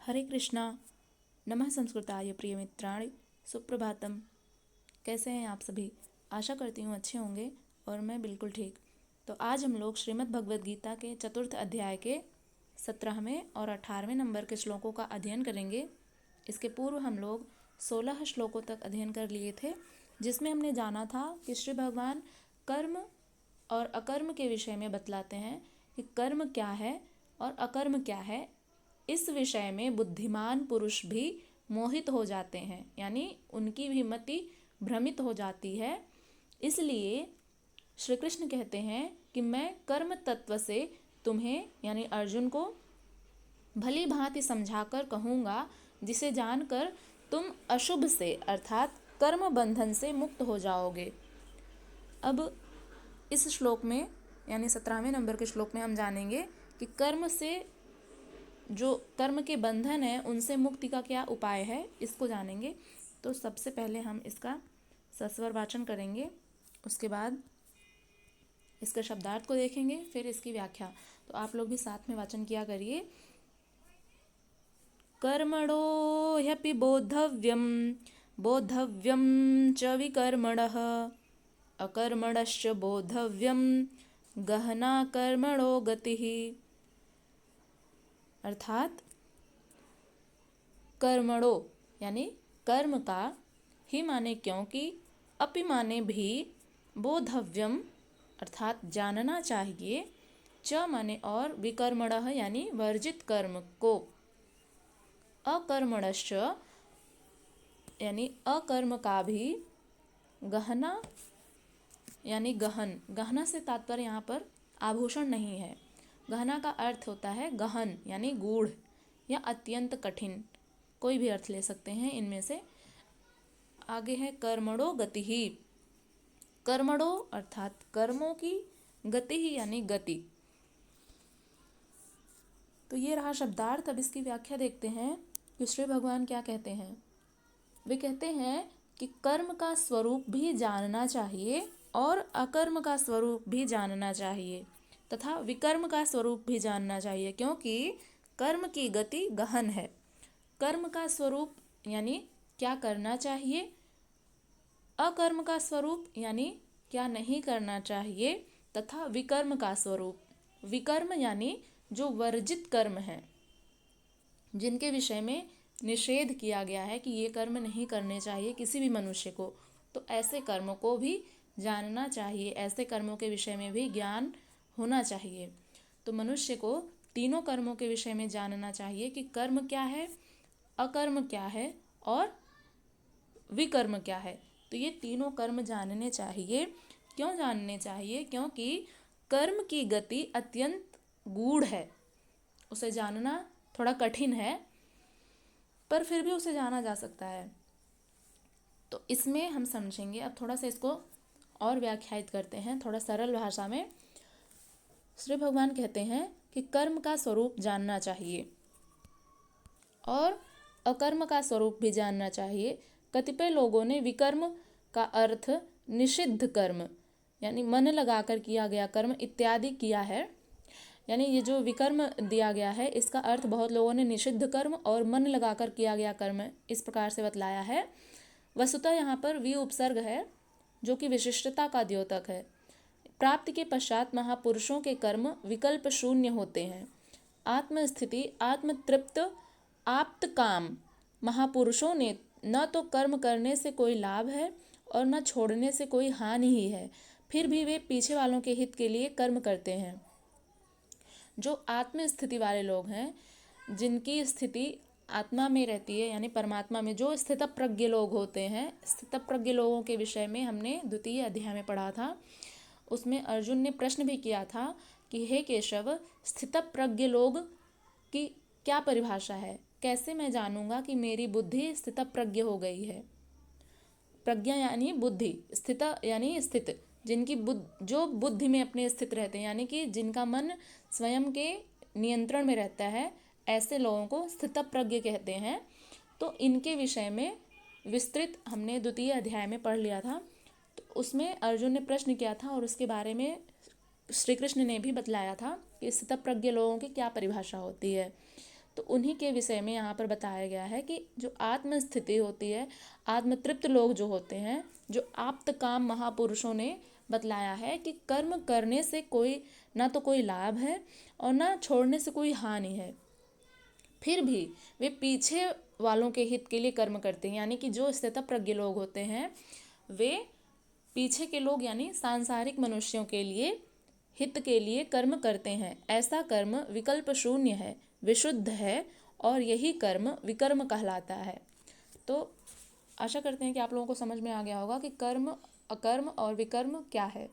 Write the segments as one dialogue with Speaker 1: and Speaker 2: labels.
Speaker 1: हरे कृष्णा। नमः संस्कृताय प्रिय मित्राणि। सुप्रभातम। कैसे हैं आप सभी? आशा करती हूँ अच्छे होंगे और मैं बिल्कुल ठीक। तो आज हम लोग श्रीमद् भगवद गीता के चतुर्थ अध्याय के 17वें और 18वें नंबर के श्लोकों का अध्ययन करेंगे। इसके पूर्व हम लोग 16 श्लोकों तक अध्ययन कर लिए थे, जिसमें हमने जाना था कि श्री भगवान कर्म और अकर्म के विषय में बतलाते हैं कि कर्म क्या है और अकर्म क्या है। इस विषय में बुद्धिमान पुरुष भी मोहित हो जाते हैं, यानी उनकी भी मति भ्रमित हो जाती है। इसलिए श्री कृष्ण कहते हैं कि मैं कर्म तत्व से तुम्हें यानी अर्जुन को भली भांति समझाकर कहूँगा, जिसे जानकर तुम अशुभ से अर्थात कर्म बंधन से मुक्त हो जाओगे। अब इस श्लोक में यानी 17वें नंबर के श्लोक में हम जानेंगे कि कर्म से जो कर्म के बंधन है उनसे मुक्ति का क्या उपाय है, इसको जानेंगे। तो सबसे पहले हम इसका सस्वर वाचन करेंगे, उसके बाद इसके शब्दार्थ को देखेंगे, फिर इसकी व्याख्या। तो आप लोग भी साथ में वाचन किया करिए। कर्मणो ह्यपि बोद्धव्यम बोद्धव्यम च विकर्मणः अकर्मणश्च बोद्धव्यम गहना कर्मणो गतिः। अर्थात कर्मणो यानी कर्म का, ही माने क्योंकि, अपि माने भी, बोधव्यम अर्थात जानना चाहिए, च माने और, विकर्मणः यानी वर्जित कर्म को, अकर्मणश्च यानी अकर्म का भी, गहना यानी गहन, गहना से तात्पर्य यहाँ पर आभूषण नहीं है। गहना का अर्थ होता है गहन यानी गूढ़ या अत्यंत कठिन, कोई भी अर्थ ले सकते हैं इनमें से। आगे है कर्मणो गति ही। कर्मणो अर्थात कर्मों की, गति ही यानी गति। तो ये रहा शब्दार्थ। अब इसकी व्याख्या देखते हैं कि श्री भगवान क्या कहते हैं। वे कहते हैं कि कर्म का स्वरूप भी जानना चाहिए और अकर्म का स्वरूप भी जानना चाहिए तथा विकर्म का स्वरूप भी जानना चाहिए, क्योंकि कर्म की गति गहन है। कर्म का स्वरूप यानी क्या करना चाहिए, अकर्म का स्वरूप यानी क्या नहीं करना चाहिए, तथा विकर्म का स्वरूप, विकर्म यानी जो वर्जित कर्म है, जिनके विषय में निषेध किया गया है कि ये कर्म नहीं करने चाहिए किसी भी मनुष्य को, तो ऐसे कर्मों को भी जानना चाहिए, ऐसे कर्मों के विषय में भी ज्ञान होना चाहिए। तो मनुष्य को तीनों कर्मों के विषय में जानना चाहिए कि कर्म क्या है, अकर्म क्या है और विकर्म क्या है। तो ये तीनों कर्म जानने चाहिए। क्यों जानने चाहिए? क्योंकि कर्म की गति अत्यंत गूढ़ है, उसे जानना थोड़ा कठिन है, पर फिर भी उसे जाना जा सकता है। तो इसमें हम समझेंगे। अब थोड़ा सा इसको और व्याख्यायित करते हैं थोड़ा सरल भाषा में। श्री भगवान कहते हैं कि कर्म का स्वरूप जानना चाहिए और अकर्म का स्वरूप भी जानना चाहिए। कतिपय लोगों ने विकर्म का अर्थ निषिद्ध कर्म यानी मन लगाकर किया गया कर्म इत्यादि किया है। यानी ये जो विकर्म दिया गया है, इसका अर्थ बहुत लोगों ने निषिद्ध कर्म और मन लगाकर किया गया कर्म इस प्रकार से बतलाया है। वस्तुतः यहाँ पर वि उपसर्ग है, जो कि विशिष्टता का द्योतक है। प्राप्ति के पश्चात महापुरुषों के कर्म विकल्प शून्य होते हैं। आत्मस्थिति, आत्मतृप्त, आप्त काम महापुरुषों ने न तो कर्म करने से कोई लाभ है और न छोड़ने से कोई हानि ही है, फिर भी वे पीछे वालों के हित के लिए कर्म करते हैं। जो आत्म स्थिति वाले लोग हैं, जिनकी स्थिति आत्मा में रहती है यानी परमात्मा में, जो स्थितप्रज्ञ लोग होते हैं, स्थितप्रज्ञ लोगों के विषय में हमने द्वितीय अध्याय में पढ़ा था। उसमें अर्जुन ने प्रश्न भी किया था कि हे केशव, स्थितप्रज्ञ लोग की क्या परिभाषा है, कैसे मैं जानूंगा कि मेरी बुद्धि स्थितप्रज्ञ हो गई है। प्रज्ञा यानी बुद्धि, स्थित यानी स्थित, जिनकी जो बुद्धि में अपने स्थित रहते हैं, यानी कि जिनका मन स्वयं के नियंत्रण में रहता है, ऐसे लोगों को स्थितप्रज्ञ कहते हैं। तो इनके विषय में विस्तृत हमने द्वितीय अध्याय में पढ़ लिया था। तो उसमें अर्जुन ने प्रश्न किया था और उसके बारे में श्री कृष्ण ने भी बतलाया था कि स्थितप्रज्ञ लोगों की क्या परिभाषा होती है। तो उन्हीं के विषय में यहाँ पर बताया गया है कि जो आत्म स्थिति होती है, आत्मतृप्त लोग जो होते हैं, जो आप्त काम महापुरुषों ने बतलाया है कि कर्म करने से कोई ना तो कोई लाभ है और ना छोड़ने से कोई हानि है, फिर भी वे पीछे वालों के हित के लिए कर्म करते हैं। यानी कि जो स्थितप्रज्ञ लोग होते हैं वे पीछे के लोग यानी सांसारिक मनुष्यों के लिए हित के लिए कर्म करते हैं। ऐसा कर्म विकल्प शून्य है, विशुद्ध है और यही कर्म विकर्म कहलाता है। तो आशा करते हैं कि आप लोगों को समझ में आ गया होगा कि कर्म, अकर्म और विकर्म क्या है।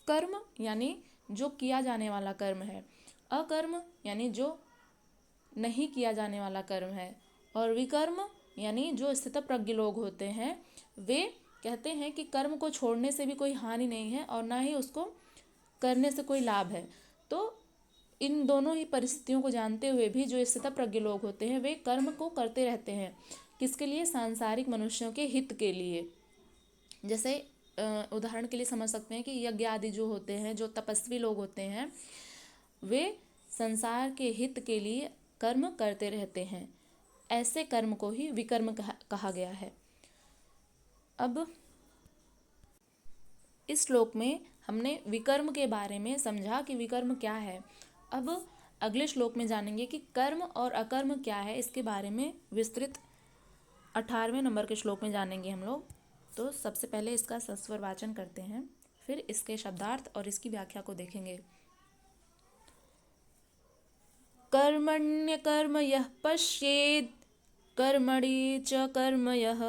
Speaker 1: कर्म यानी जो किया जाने वाला कर्म है, अकर्म यानी जो नहीं किया जाने वाला कर्म है, और विकर्म यानी जो स्थितप्रज्ञ लोग होते हैं वे कहते हैं कि कर्म को छोड़ने से भी कोई हानि नहीं है और ना ही उसको करने से कोई लाभ है। तो इन दोनों ही परिस्थितियों को जानते हुए भी जो स्थितप्रज्ञ लोग होते हैं वे कर्म को करते रहते हैं। किसके लिए? सांसारिक मनुष्यों के हित के लिए। जैसे उदाहरण के लिए समझ सकते हैं कि यज्ञ आदि जो होते हैं, जो तपस्वी लोग होते हैं, वे संसार के हित के लिए कर्म करते रहते हैं। ऐसे कर्म को ही विकर्म कहा गया है। अब इस श्लोक में हमने विकर्म के बारे में समझा कि विकर्म क्या है। अब अगले श्लोक में जानेंगे कि कर्म और अकर्म क्या है। इसके बारे में विस्तृत 18वें नंबर के श्लोक में जानेंगे हम लोग। तो सबसे पहले इसका सस्वर वाचन करते हैं, फिर इसके शब्दार्थ और इसकी व्याख्या को देखेंगे। कर्मण्य कर्म यः पश्येत् कर्मणि च कर्म यः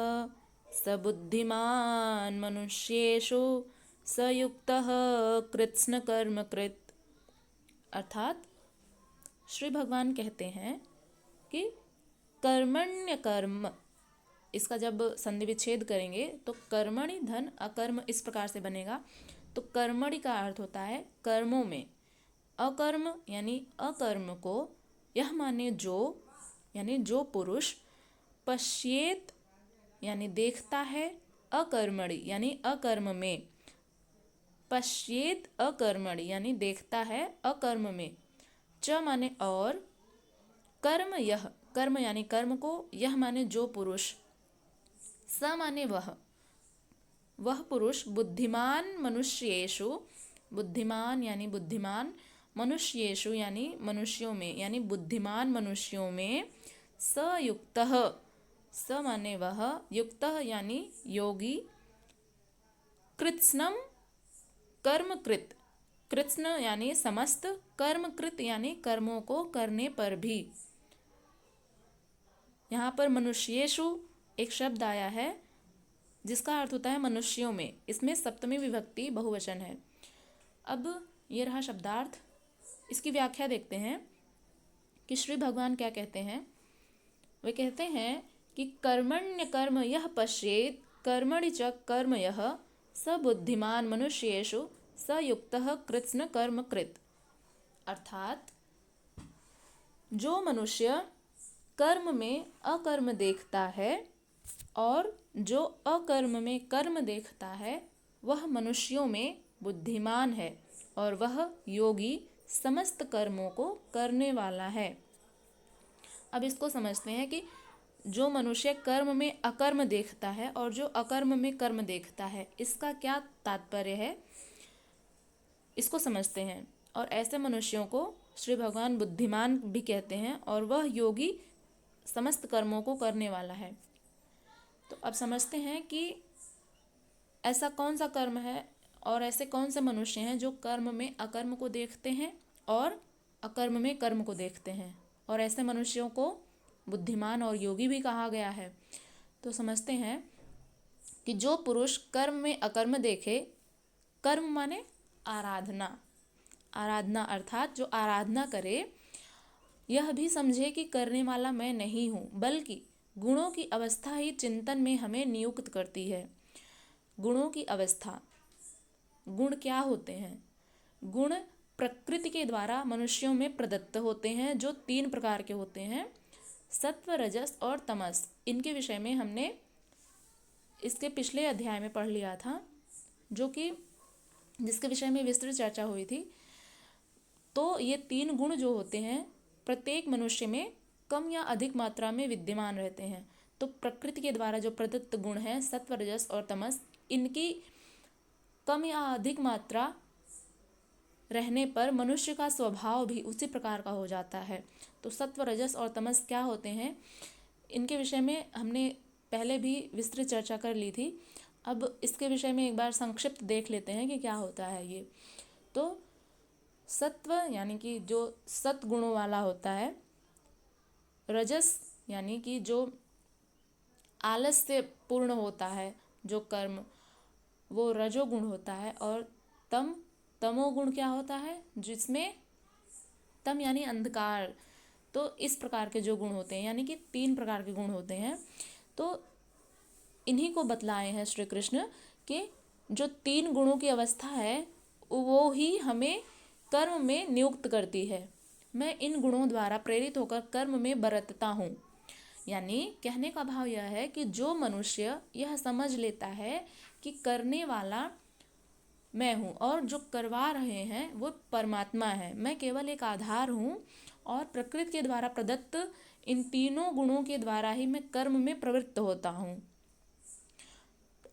Speaker 1: स बुद्धिमान् मनुष्येषु स युक्तः कृत्स्न कर्म कृत। अर्थात श्री भगवान कहते हैं कि कर्मण्य कर्म, इसका जब संधि विच्छेद करेंगे तो कर्मणि धन अकर्म इस प्रकार से बनेगा। तो कर्मणि का अर्थ होता है कर्मों में, अकर्म यानी अकर्म को, यह माने जो यानी जो पुरुष, पश्येत यानी देखता है, अकर्मणि यानी अकर्म में, पश्येत अकर्मणि यानी देखता है अकर्म में, च माने और, कर्म यह, कर्म यानी कर्म को, यह माने जो पुरुष, स माने वह पुरुष, बुद्धिमान मनुष्येषु, बुद्धिमान यानी बुद्धिमान, मनुष्येषु यानी मनुष्यों में, यानी बुद्धिमान मनुष्यों में, स युक्तः, स माने वह, युक्तः यानी योगी, कृत्स्नम कर्मकृत, कृत्स्न यानी समस्त, कर्मकृत यानी कर्मों को करने पर भी। यहाँ पर मनुष्येषु एक शब्द आया है जिसका अर्थ होता है मनुष्यों में। इसमें सप्तमी विभक्ति बहुवचन है। अब ये रहा शब्दार्थ। इसकी व्याख्या देखते हैं कि श्री भगवान क्या कहते हैं। वे कहते हैं कि कर्मण्य कर्म यः पश्येत् कर्मणि च कर्म यः स बुद्धिमान मनुष्येषु स युक्तः कृत्स्न कर्म कृत। अर्थात जो मनुष्य कर्म में अकर्म देखता है और जो अकर्म में कर्म देखता है वह मनुष्यों में बुद्धिमान है और वह योगी समस्त कर्मों को करने वाला है। अब इसको समझते हैं कि जो मनुष्य कर्म में अकर्म देखता है और जो अकर्म में कर्म देखता है, इसका क्या तात्पर्य है, इसको समझते हैं। और ऐसे मनुष्यों को श्री भगवान बुद्धिमान भी कहते हैं और वह योगी समस्त कर्मों को करने वाला है। तो अब समझते हैं कि ऐसा कौन सा कर्म है और ऐसे कौन से मनुष्य हैं जो कर्म में अकर्म को देखते हैं और अकर्म में कर्म को देखते हैं, और ऐसे मनुष्यों को बुद्धिमान और योगी भी कहा गया है। तो समझते हैं कि जो पुरुष कर्म में अकर्म देखे, कर्म माने आराधना, आराधना अर्थात जो आराधना करे, यह भी समझे कि करने वाला मैं नहीं हूँ, बल्कि गुणों की अवस्था ही चिंतन में हमें नियुक्त करती है। गुणों की अवस्था, गुण क्या होते हैं? गुण प्रकृति के द्वारा मनुष्यों में प्रदत्त होते हैं, जो 3 प्रकार के होते हैं, सत्व, रजस और तमस। इनके विषय में हमने इसके पिछले अध्याय में पढ़ लिया था, जो कि जिसके विषय में विस्तृत चर्चा हुई थी। तो ये 3 गुण जो होते हैं प्रत्येक मनुष्य में कम या अधिक मात्रा में विद्यमान रहते हैं। तो प्रकृति के द्वारा जो प्रदत्त गुण हैं सत्व, रजस और तमस, इनकी कम या अधिक मात्रा रहने पर मनुष्य का स्वभाव भी उसी प्रकार का हो जाता है। तो सत्व, रजस और तमस क्या होते हैं, इनके विषय में हमने पहले भी विस्तृत चर्चा कर ली थी। अब इसके विषय में एक बार संक्षिप्त देख लेते हैं कि क्या होता है ये। तो सत्व यानी कि जो सत्गुणों वाला होता है, रजस यानी कि जो आलस से पूर्ण होता है जो कर्म, वो रजोगुण होता है। और तमोगुण क्या होता है, जिसमें तम यानी अंधकार। तो इस प्रकार के जो गुण होते हैं, यानी कि 3 प्रकार के गुण होते हैं। तो इन्हीं को बतलाए हैं श्री कृष्ण कि जो 3 गुणों की अवस्था है वो ही हमें कर्म में नियुक्त करती है। मैं इन गुणों द्वारा प्रेरित होकर कर्म में बरतता हूँ। यानी कहने का भाव यह है कि जो मनुष्य यह समझ लेता है कि करने वाला मैं हूँ और जो करवा रहे हैं वो परमात्मा है, मैं केवल एक आधार हूँ और प्रकृति के द्वारा प्रदत्त इन तीनों गुणों के द्वारा ही मैं कर्म में प्रवृत्त होता हूँ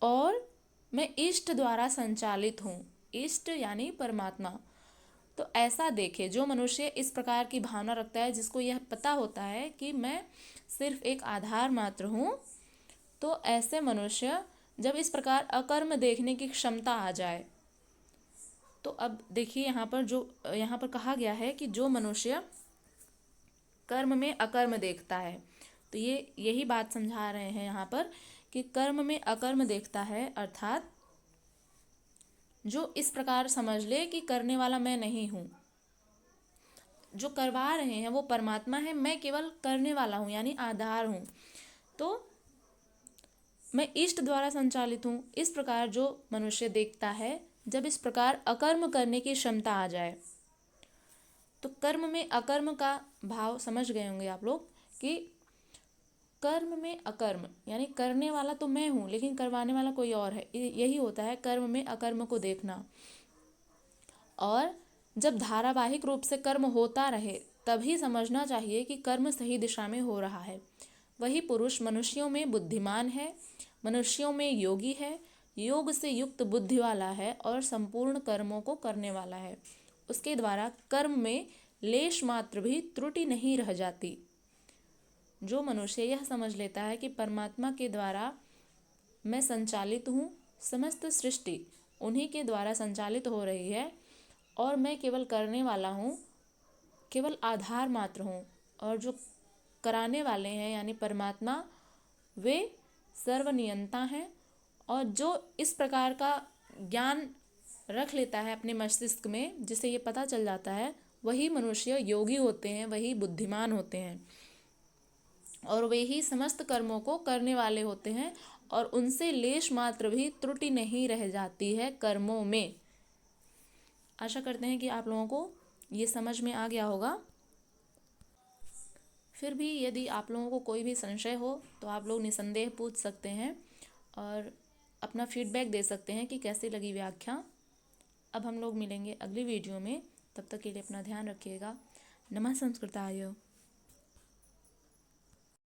Speaker 1: और मैं इष्ट द्वारा संचालित हूँ। इष्ट यानी परमात्मा। तो ऐसा देखे जो मनुष्य इस प्रकार की भावना रखता है, जिसको यह पता होता है कि मैं सिर्फ एक आधार मात्र हूँ, तो ऐसे मनुष्य जब इस प्रकार अकर्म देखने की क्षमता आ जाए, तो अब देखिए यहाँ पर कहा गया है कि जो मनुष्य कर्म में अकर्म देखता है, तो ये यही बात समझा रहे हैं यहाँ पर कि कर्म में अकर्म देखता है, अर्थात जो इस प्रकार समझ ले कि करने वाला मैं नहीं हूँ, जो करवा रहे हैं वो परमात्मा है, मैं केवल करने वाला हूँ यानी आधार हूँ, तो मैं इष्ट द्वारा संचालित हूँ। इस प्रकार जो मनुष्य देखता है, जब इस प्रकार अकर्म करने की क्षमता आ जाए, तो कर्म में अकर्म का भाव समझ गए होंगे आप लोग कि कर्म में अकर्म यानी करने वाला तो मैं हूँ लेकिन करवाने वाला कोई और है। यही होता है कर्म में अकर्म को देखना। और जब धारावाहिक रूप से कर्म होता रहे तभी समझना चाहिए कि कर्म सही दिशा में हो रहा है। वही पुरुष मनुष्यों में बुद्धिमान है, मनुष्यों में योगी है, योग से युक्त बुद्धि वाला है और संपूर्ण कर्मों को करने वाला है। उसके द्वारा कर्म में लेश मात्र भी त्रुटि नहीं रह जाती। जो मनुष्य यह समझ लेता है कि परमात्मा के द्वारा मैं संचालित हूँ, समस्त सृष्टि उन्हीं के द्वारा संचालित हो रही है और मैं केवल करने वाला हूँ, केवल आधार मात्र हूँ, और जो कराने वाले हैं यानी परमात्मा वे सर्वनियंता हैं। और जो इस प्रकार का ज्ञान रख लेता है अपने मस्तिष्क में, जिसे ये पता चल जाता है, वही मनुष्य योगी होते हैं, वही बुद्धिमान होते हैं और वे ही समस्त कर्मों को करने वाले होते हैं और उनसे लेश मात्र भी त्रुटि नहीं रह जाती है कर्मों में। आशा करते हैं कि आप लोगों को ये समझ में आ गया होगा। फिर भी यदि आप लोगों को कोई भी संशय हो तो आप लोग निसंदेह पूछ सकते हैं और अपना फीडबैक दे सकते हैं कि कैसी लगी व्याख्या। अब हम लोग मिलेंगे अगली वीडियो में, तब तक के लिए अपना ध्यान रखिएगा। नमः संस्कृताय।